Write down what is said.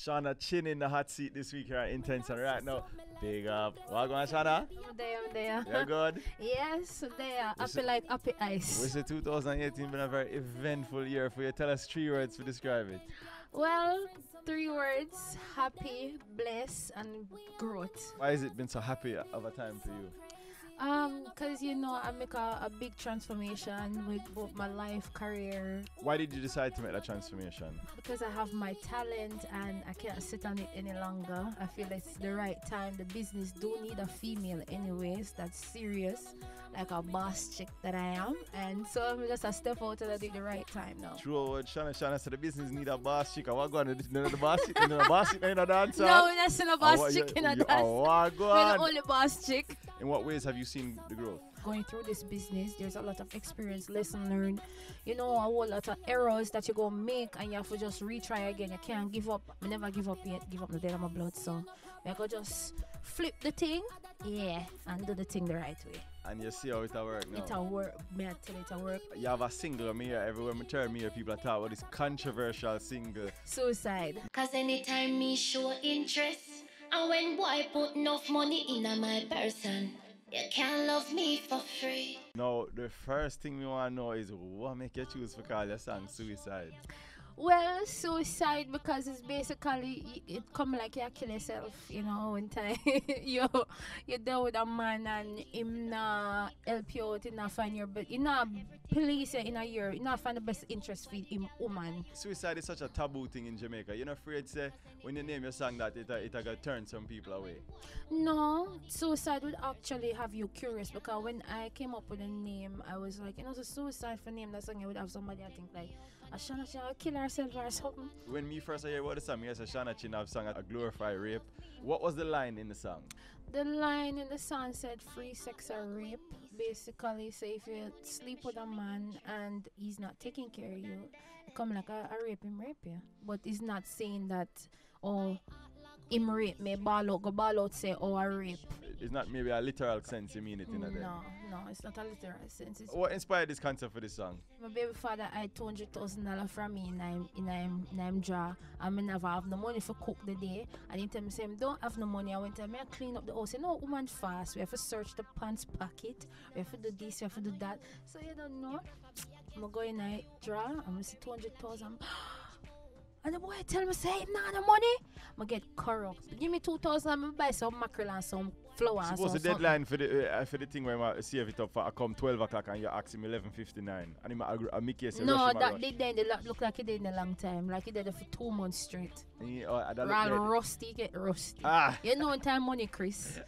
Shauna Chin in the hot seat this week here at Intense, and right now, big up. What going on, Shauna? I'm there. You're good? Yes, there. Happy like happy ice. We say 2018 been a very eventful year for you. Tell us 3 words to describe it. Well, 3 words: happy, bless, and growth. Why has it been so happy of a time for you? Cause I make a big transformation with both my life, career. Why did you decide to make that transformation? Because I have my talent and I can't sit on it any longer. I feel it's the right time. The business do need a female anyways that's serious, like a boss chick that I am. And so I'm just a step out and I think the right time now. True word, Shauna said the business need a boss chick. What going on? The boss chick, the boss chick in a dancer? No, we're not seeing a boss chick in a dance. What We're going the only boss chick. In what ways have you seen the growth? Going through this business, there's a lot of experience, lesson learned. A whole lot of errors that you go make, and you have to just retry again. You can't give up. I never give up yet. Give up the dead of my blood. So I could just flip the thing, and do the thing the right way. And you see how it work now. It'll work. May I tell it'll work. You have a single me here. Everywhere me turn me here, people are talking about this controversial single. Suicide. Cause anytime me show interest, and when boy put enough money in my person, you can't love me for free. Now, the first thing we want to know is what make you choose to call your song Suicide? Well, suicide because it's basically it come like you kill yourself, when time you're there with a man and him not help you out, he not find your best, he not police you in a year, he not find the best interest for him woman. Suicide is such a taboo thing in Jamaica. You're not afraid to say when you name your song that it gonna turn some people away? No, suicide would actually have you curious because when I came up with a name, I was like, so suicide for name that song, I would have somebody I think like Shauna Chin will kill herself or something. When me first heard about the song, I said Shauna Chin have sung a glorified rape. What was the line in the song? The line in the song said free sex or rape. Basically, say if you sleep with a man and he's not taking care of you, it come like a rape you. But it's not saying that, him rape me, go ball out say, a rape. It's not maybe a literal sense you mean it in a day. No, it's not a literal sense. What inspired this concept for this song? My baby father had $200,000 from me in him draw. I never have no money for cook the day. And he tell me, say, don't have no money. I went to clean up the house. Woman fast. We have to search the pants pocket. We have to do this, we have to do that. So you don't know. I'm going to draw. I'm going to see 200,000. And the boy tell me, say, nah, no money. I get corrupt. Give me 2,000, I'm buy some mackerel and some flour. Suppose the deadline for the thing where I save it up for I come 12 o'clock and you ask him 11:59. And I make you say, no, that did then look like it did in a long time. Like it did it for 2 months straight. Rather rusty, get rusty. Ah. You know time money, Chris.